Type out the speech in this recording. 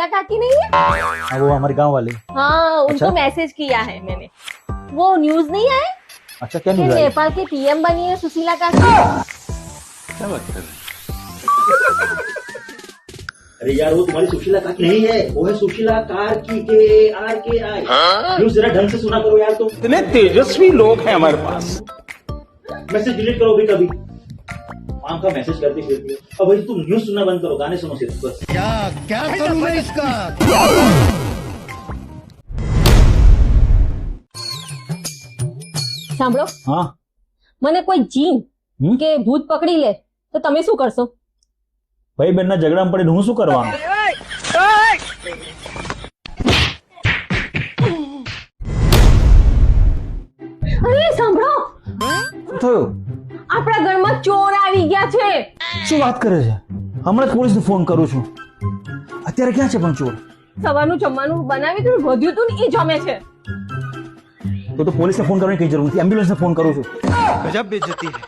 सुशीला काकी नहीं है? हाँ, वो हमारे गांव वाले। हाँ, उनको अच्छा? मैसेज किया है मैंने। वो न्यूज नहीं आए अच्छा, क्या कि न्यूज़ आई? नेपाल की पीएम बनी है सुशीला काकी। क्या बात कर रहे हैं? अरे यार वो तुम्हारी सुशीला काकी नहीं है, वो है सुशीला कार्की KARKI। न्यूज़ जरा ढंग से सुना करो यार तुम। इतने तेजस्वी लोग हैं हमारे पास। मैसेज डिलीट करो भी कभी। माँ का मैसेज करती फिरती हो। अब भाई तुम न्यूज़ सुनना बंद करो, गाने सुनो सिर्फ बस। क्या करूं मैं इसका? સાંભળો, हाँ, મને કોઈ જીન હમ? કે ભૂત પકડી લે તો તમે શું કરશો? ભાઈ બહેનના ઝઘડામાં પડીને હું શું કરવાનું? અરે સાંભળો, શું થયું? આપણા ઘરમાં ચોર આવી ગયા છે. શું વાત કરે છે? હમણાં જ પોલીસને ફોન કરું છું. અત્યારે ક્યાં છે પણ ચોર? સવારનું જમવાનું બનાવી તો વધ્યું તું ને એ જમે છે. તો પોલીસને ફોન કરવાની કઈ જરૂર નથી, એમ્બ્યુલન્સને ફોન કરું છું. गजब बेइज्जती है।